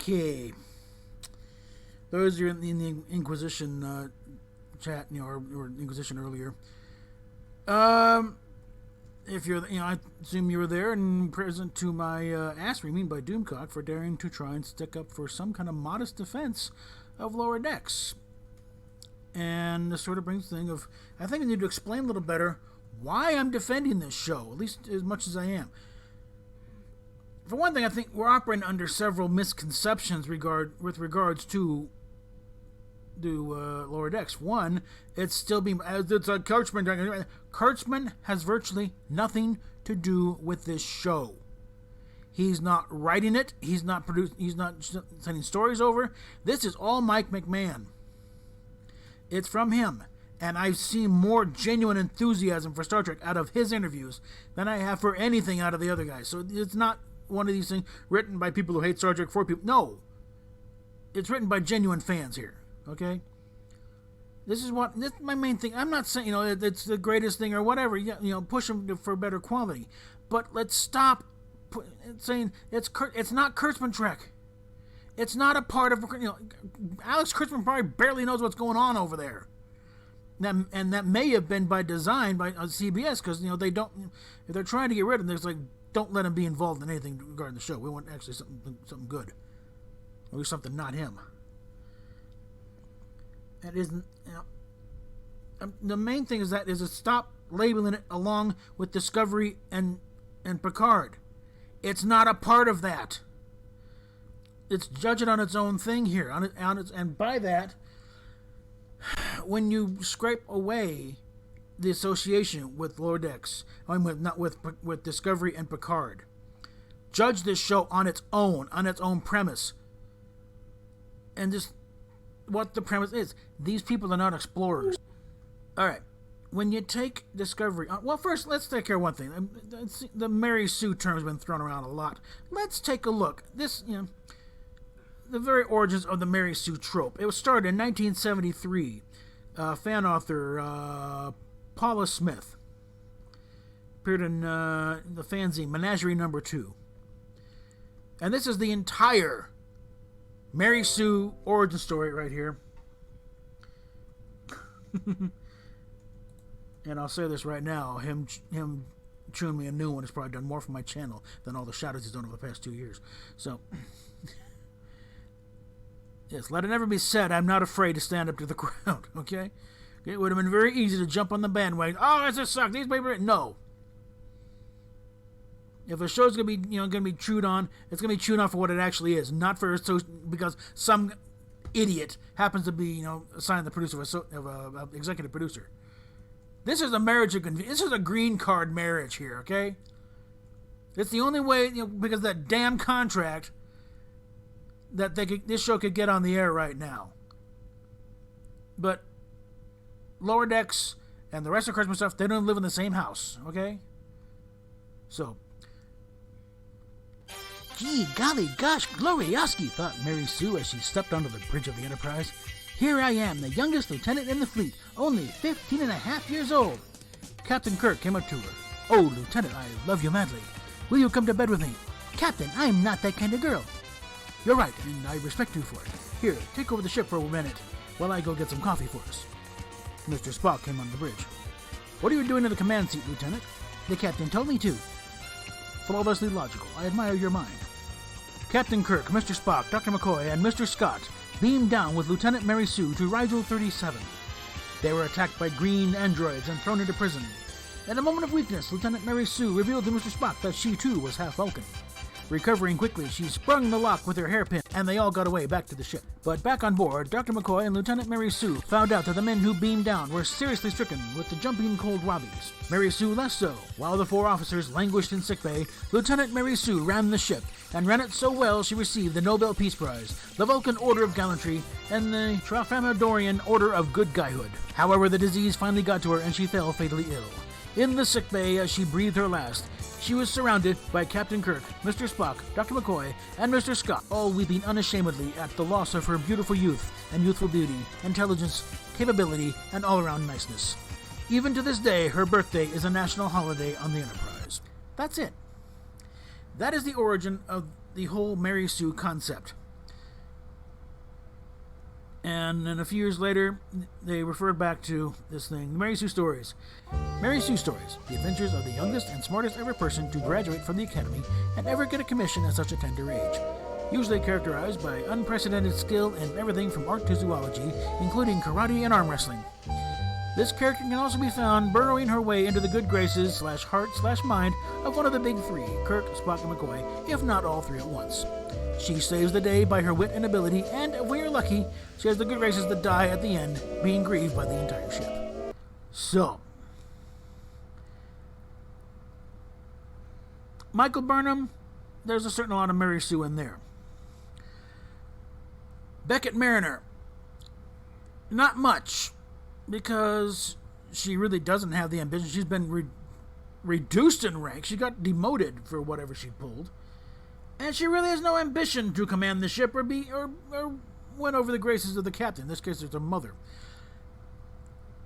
Okay. Those are in the Inquisition chat, or Inquisition earlier. If you're, I assume you were there and present to my ass reaming by Doomcock for daring to try and stick up for some kind of modest defense of lower decks. And this sort of brings the thing of, I think I need to explain a little better why I'm defending this show, at least as much as I am. For one thing, I think we're operating under several misconceptions with regards to lower decks. One, it's still being, it's a Kurtzman. Kurtzman has virtually nothing to do with this show. He's not writing it. He's not sending stories over. This is all Mike McMahon. It's from him. And I've seen more genuine enthusiasm for Star Trek out of his interviews than I have for anything out of the other guys. So it's not one of these things written by people who hate Star Trek for people. No. It's written by genuine fans here. Okay? This is my main thing. I'm not saying, it's the greatest thing or whatever. Push them for better quality. But let's stop saying it's not Kurtzman Trek. It's not a part of, Alex Kurtzman probably barely knows what's going on over there. And that may have been by design by CBS, because they don't. If they're trying to get rid of him, there's don't let him be involved in anything regarding the show. We want actually something good, or something not him. That isn't. The main thing is to stop labeling it along with Discovery and Picard. It's not a part of that. It's judging on its own thing here, and by that, when you scrape away the association with Lower Decks, with Discovery and Picard, judge this show on its own premise, and just what the premise is. These people are not explorers. All right, when you take Discovery, well, first let's take care of one thing. The Mary Sue term has been thrown around a lot. Let's take a look. The very origins of the Mary Sue trope. It was started in 1973. Fan author Paula Smith appeared in the fanzine Menagerie No. 2. And this is the entire Mary Sue origin story right here. And I'll say this right now, him chewing me a new one has probably done more for my channel than all the shadows he's done over the past 2 years. So, yes, let it never be said, I'm not afraid to stand up to the crowd, okay? It would have been very easy to jump on the bandwagon. Oh, this sucks. These people, no. If a show's gonna be chewed on, it's gonna be chewed on for what it actually is, not for because some idiot happens to be assigned the producer of a executive producer. This is a marriage of convenience. This is a green card marriage here, okay? It's the only way, because of that damn contract that this show could get on the air right now. But Lower Decks and the rest of Christmas stuff, they don't live in the same house, okay? So, gee, golly gosh, glorioski, thought Mary Sue as she stepped onto the bridge of the Enterprise. Here I am, the youngest lieutenant in the fleet, only 15 and a half years old. Captain Kirk came up to her. Oh, Lieutenant, I love you madly. Will you come to bed with me? Captain, I'm not that kind of girl. You're right, and I respect you for it. Here, take over the ship for a minute while I go get some coffee for us. Mr. Spock came on the bridge. What are you doing in the command seat, Lieutenant? The captain told me to. Flawlessly logical. I admire your mind. Captain Kirk, Mr. Spock, Dr. McCoy, and Mr. Scott beamed down with Lieutenant Mary Sue to Rigel 37. They were attacked by green androids and thrown into prison. In a moment of weakness, Lieutenant Mary Sue revealed to Mr. Spock that she too was half Vulcan. Recovering quickly, she sprung the lock with her hairpin, and they all got away back to the ship. But back on board, Dr. McCoy and Lieutenant Mary Sue found out that the men who beamed down were seriously stricken with the jumping cold wobbies. Mary Sue less so. While the 4 officers languished in sickbay, Lieutenant Mary Sue ran the ship, and ran it so well she received the Nobel Peace Prize, the Vulcan Order of Gallantry, and the Tralfamadorian Order of Good Guyhood. However, the disease finally got to her, and she fell fatally ill. In the sickbay, as she breathed her last, she was surrounded by Captain Kirk, Mr. Spock, Dr. McCoy, and Mr. Scott, all weeping unashamedly at the loss of her beautiful youth and youthful beauty, intelligence, capability, and all-around niceness. Even to this day, her birthday is a national holiday on the Enterprise. That's it. That is the origin of the whole Mary Sue concept. And then a few years later, they referred back to this thing, the Mary Sue Stories. Mary Sue Stories, the adventures of the youngest and smartest ever person to graduate from the academy and ever get a commission at such a tender age. Usually characterized by unprecedented skill in everything from art to zoology, including karate and arm wrestling. This character can also be found burrowing her way into the good graces / heart / mind of one of the big three, Kirk, Spock, and McCoy, if not all three at once. She saves the day by her wit and ability, and if we are lucky, she has the good graces to die at the end, being grieved by the entire ship. So, Michael Burnham, there's a certain amount of Mary Sue in there. Beckett Mariner, not much, because she really doesn't have the ambition. She's been reduced in rank. She got demoted for whatever she pulled. And she really has no ambition to command the ship or win over the graces of the captain. In this case, it's her mother.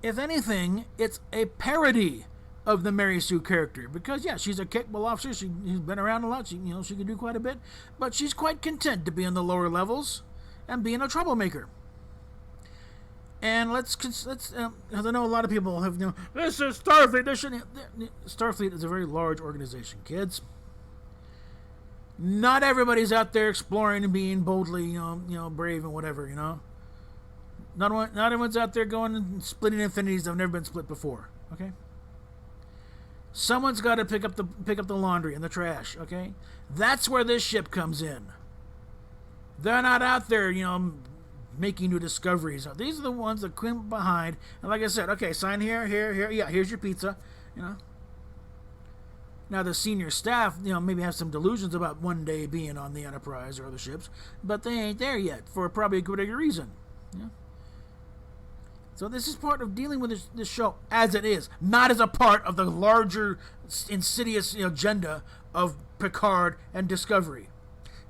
If anything, it's a parody of the Mary Sue character. Because, yeah, she's a capable officer. She's been around a lot. She can do quite a bit. But she's quite content to be in the lower levels and being a troublemaker. And let's because I know a lot of people have, this is Starfleet. Starfleet is a very large organization, kids. Not everybody's out there exploring and being boldly, brave and whatever, Not everyone's out there going and splitting infinities that have never been split before, okay? Someone's got to pick up the laundry and the trash, okay? That's where this ship comes in. They're not out there, making new discoveries. These are the ones that come behind. And like I said, okay, sign here. Yeah, here's your pizza, Now, the senior staff, maybe have some delusions about one day being on the Enterprise or other ships, but they ain't there yet for probably a good reason. So this is part of dealing with this show as it is, not as a part of the larger, insidious agenda of Picard and Discovery.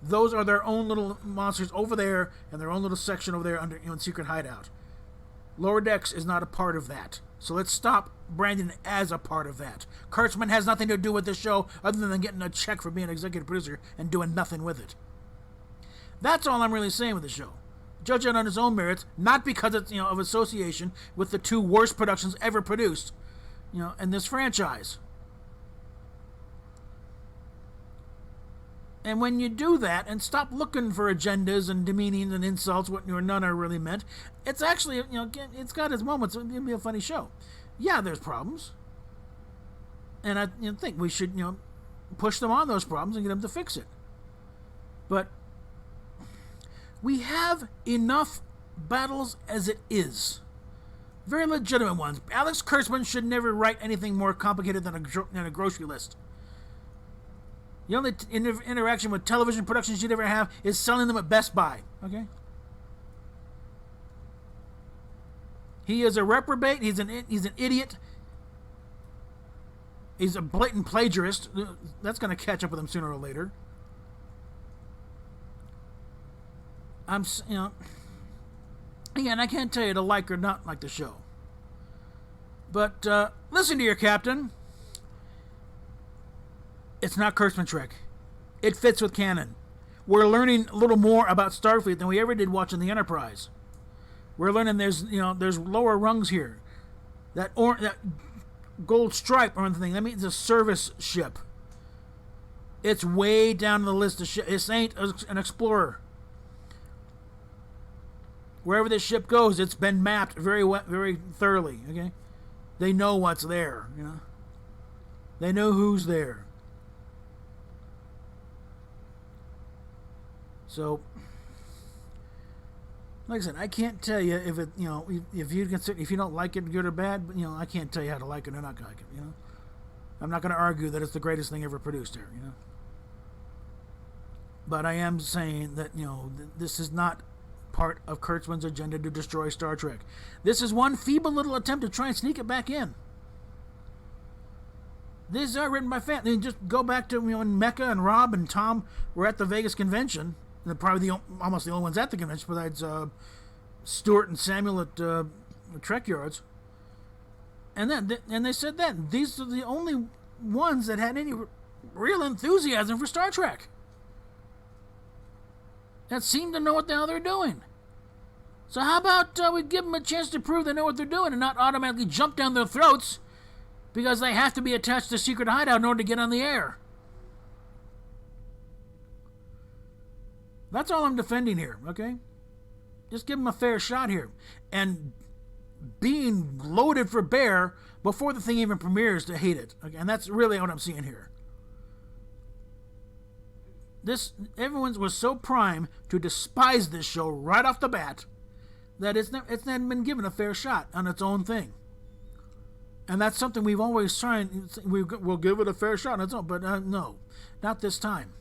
Those are their own little monsters over there, and their own little section over there under in Secret Hideout. Lower Decks is not a part of that. So let's stop branding it as a part of that. Kurtzman has nothing to do with this show other than getting a check for being an executive producer and doing nothing with it. That's all I'm really saying with the show. Judge it on its own merits, not because it's of association with the two worst productions ever produced, in this franchise. And when you do that and stop looking for agendas and demeaning and insults, what none are really meant, it's actually, it's got its moments. It'll be a funny show. Yeah, there's problems. And I think we should, push them on those problems and get them to fix it. But we have enough battles as it is. Very legitimate ones. Alex Kurtzman should never write anything more complicated than a grocery list. The only interaction with television productions you'd ever have is selling them at Best Buy. Okay? He is a reprobate. He's an idiot. He's a blatant plagiarist. That's going to catch up with him sooner or later. Again, I can't tell you to like or not like the show. But listen to your captain. It's not Kurtzman Trek. It fits with canon. We're learning a little more about Starfleet than we ever did watching the Enterprise. We're learning there's lower rungs here. That gold stripe or anything, that means a service ship. It's way down the list of ships. This ain't an explorer. Wherever this ship goes, it's been mapped very thoroughly. Okay, they know what's there. They know who's there. So, like I said, I can't tell you if it, if you don't like it, good or bad. But I can't tell you how to like it or not like it. I'm not going to argue that it's the greatest thing ever produced here. But I am saying that this is not part of Kurtzman's agenda to destroy Star Trek. This is one feeble little attempt to try and sneak it back in. These are written by fans. Just go back to when Mecca and Rob and Tom were at the Vegas convention. They're probably almost the only ones at the convention besides Stuart and Samuel at Trek Yards. And they said that these are the only ones that had any real enthusiasm for Star Trek. That seemed to know what the hell they're doing. So how about we give them a chance to prove they know what they're doing and not automatically jump down their throats because they have to be attached to a secret hideout in order to get on the air. That's all I'm defending here, okay? Just give them a fair shot here. And being loaded for bear before the thing even premieres to hate it. Okay? And that's really what I'm seeing here. Everyone was so prime to despise this show right off the bat that it's not been given a fair shot on its own thing. And that's something we've always tried. We'll give it a fair shot on its own, but no, not this time.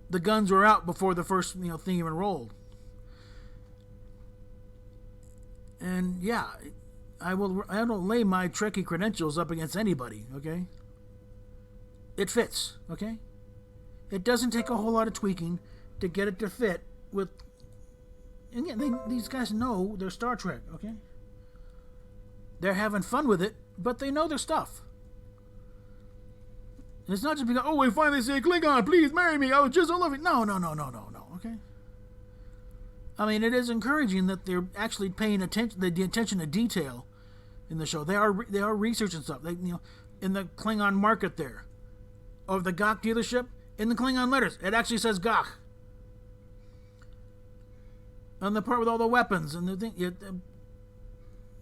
The guns were out before the first thing even rolled. And yeah, I don't lay my Trekkie credentials up against anybody, okay? It fits, okay? It doesn't take a whole lot of tweaking to get it to fit with... Again, these guys know their Star Trek, okay? They're having fun with it, but they know their stuff. And it's not just because, we finally say, Klingon, please marry me, I was just so loving. No, okay? I mean, it is encouraging that they're actually paying attention, the attention to detail in the show. They are researching stuff. They, in the Klingon market there, of the Gach dealership, in the Klingon letters, it actually says Gach. On the part with all the weapons and the thing,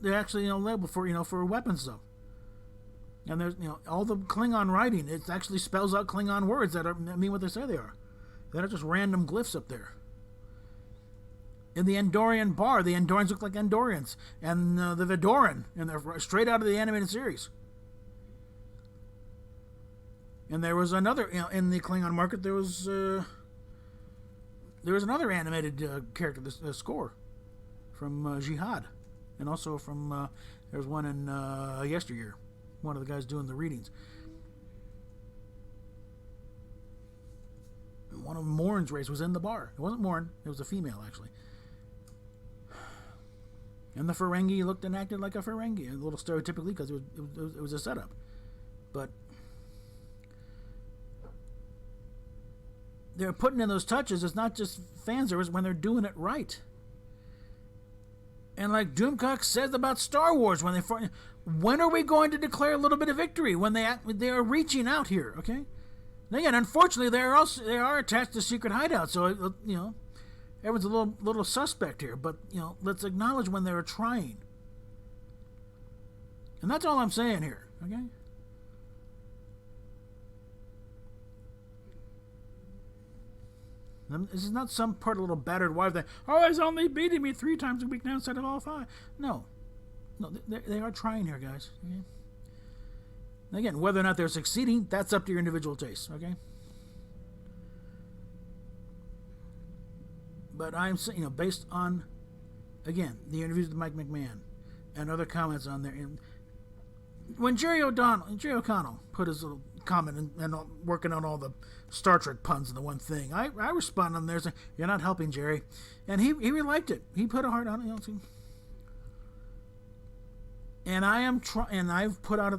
they're actually labeled for weapons stuff. And there's all the Klingon writing. It actually spells out Klingon words that mean what they say they are. They're not just random glyphs up there. In the Andorian bar, the Andorians look like Andorians, and the Vidoran, and they're straight out of the animated series. And there was another in the Klingon market. There was another animated character, the score from Jihad, and also from there was one in Yesteryear. One of the guys doing the readings. And one of Morn's race was in the bar. It wasn't Morn. It was a female, actually. And the Ferengi looked and acted like a Ferengi, a little stereotypically because it was a setup. But they're putting in those touches. It's not just fan service when they're doing it right. And like Doomcock says about Star Wars, when are we going to declare a little bit of victory when they are reaching out here? Okay, and again, unfortunately, they are attached to secret hideouts, so everyone's a little suspect here. But let's acknowledge when they're trying, and that's all I'm saying here. Okay. This is not some part of a little battered wife that, he's only beating me 3 times a week now instead of all 5. No, they are trying here, guys. Okay? Again, whether or not they're succeeding, that's up to your individual taste, okay? But I'm saying, based on, again, the interviews with Mike McMahon and other comments on there, and when Jerry O'Connell put his little comment and working on all the Star Trek puns in the one thing, I responded on there saying, "You're not helping, Jerry," and he really liked it. He put a heart on it, and I am and I've put out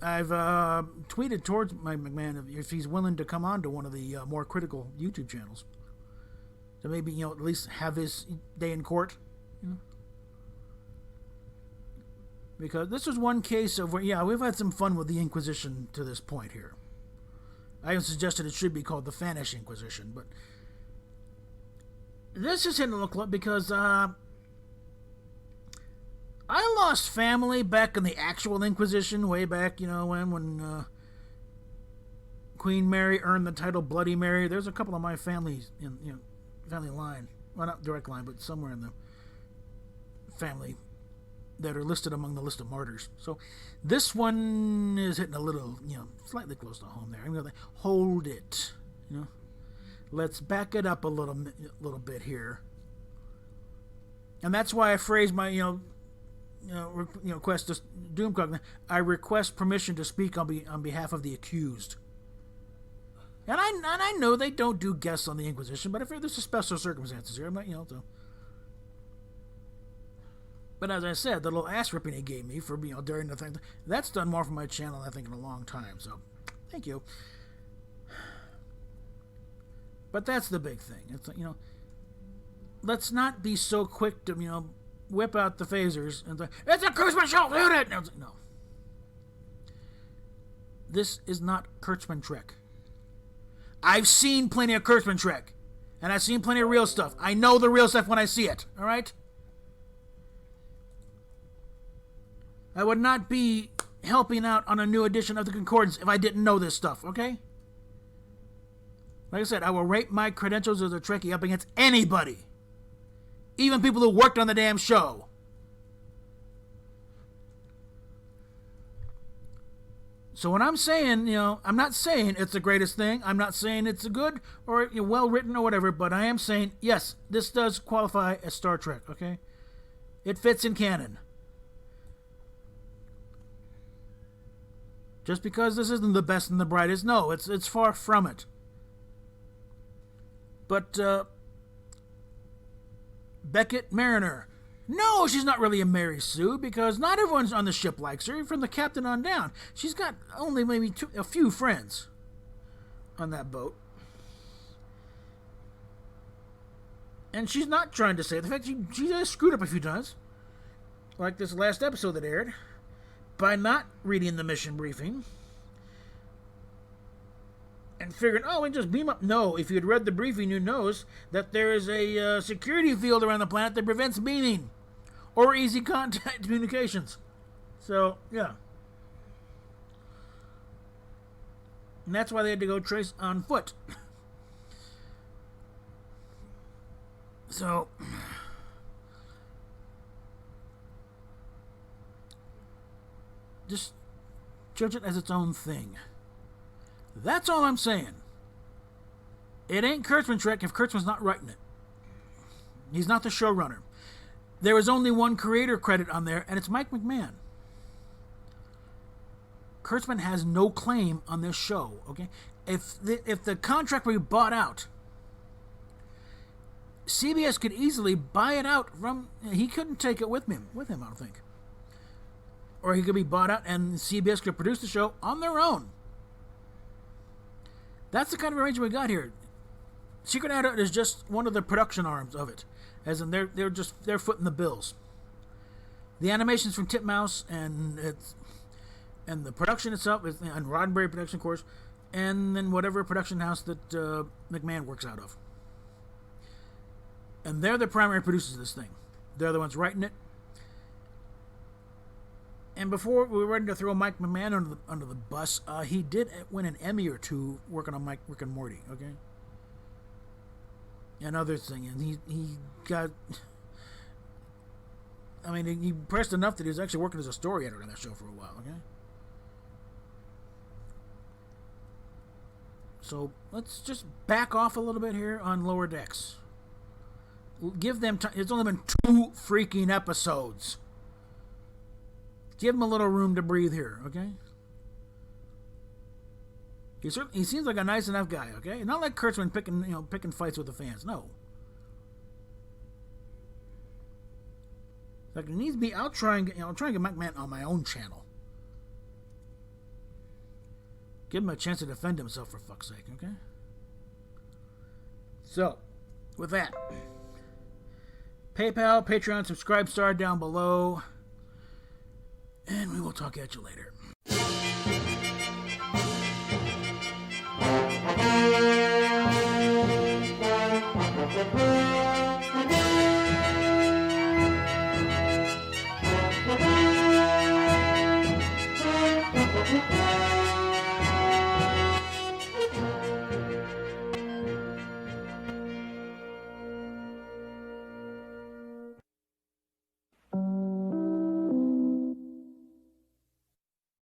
I've tweeted towards Mike McMahon if he's willing to come on to one of the more critical YouTube channels to maybe at least have his day in court, Because this was one case of where, we've had some fun with the Inquisition to this point here. I even suggested it should be called the Fanish Inquisition, but this is hitting a little club because I lost family back in the actual Inquisition, way back, when Queen Mary earned the title Bloody Mary. There's a couple of my families in family line, well, not direct line, but somewhere in the family that are listed among the list of martyrs. So this one is hitting a little, slightly close to home there. I'm going to hold it, Let's back it up a little bit here. And that's why I phrased my, request to Doomcock. I request permission to speak on behalf of the accused. And I know they don't do guests on the Inquisition, but if there's special circumstances here, I'm not, so. But as I said, the little ass ripping he gave me for during the thing, that's done more for my channel, I think, in a long time. So, thank you. But that's the big thing. It's let's not be so quick to, whip out the phasers and say, it's a Kurtzman show, shoot it! No. This is not Kurtzman Trek. I've seen plenty of Kurtzman Trek. And I've seen plenty of real stuff. I know the real stuff when I see it, alright? I would not be helping out on a new edition of the Concordance if I didn't know this stuff, okay? Like I said, I will rate my credentials as a Trekkie up against anybody. Even people who worked on the damn show. So when I'm saying, I'm not saying it's the greatest thing. I'm not saying it's a good or well-written or whatever, but I am saying, yes, this does qualify as Star Trek, okay? It fits in canon. Just because this isn't the best and the brightest, no, it's far from it. But, Beckett Mariner. No, she's not really a Mary Sue, because not everyone's on the ship likes her, from the captain on down. She's got only maybe a few friends on that boat. And she's not trying to say the fact she has screwed up a few times, like this last episode that aired, by not reading the mission briefing and figuring, we just beam up. No, if you had read the briefing, you knows that there is a security field around the planet that prevents beaming or easy contact communications. So, yeah. And that's why they had to go trace on foot. So, just judge it as its own thing. That's all I'm saying. It ain't Kurtzman Trek if Kurtzman's not writing it. He's not the showrunner. There is only one creator credit on there, and it's Mike McMahon. Kurtzman has no claim on this show, okay? If the contract were bought out, CBS could easily buy it out from... He couldn't take it with him, I don't think. Or he could be bought out and CBS could produce the show on their own. That's the kind of arrangement we got here. Secret Adult is just one of the production arms of it. As in, they're footing the bills. The animation's from Titmouse, and the production itself is on Roddenberry Production, of course, and then whatever production house that McMahon works out of. And they're the primary producers of this thing. They're the ones writing it. And before we were ready to throw Mike McMahon under the bus, he did win an Emmy or two working on Rick and Morty, okay? And other thing, and he got... I mean, he pressed enough that he was actually working as a story editor on that show for a while, okay? So, let's just back off a little bit here on Lower Decks. Give them time. It's only been 2 freaking episodes. Give him a little room to breathe here, okay? He seems like a nice enough guy, okay? Not like Kurtzman picking fights with the fans. No. Like it needs to be. I'll try and get Mike McMahon on my own channel. Give him a chance to defend himself, for fuck's sake, okay? So, with that, PayPal, Patreon, Subscribe Star down below. And we will talk at you later.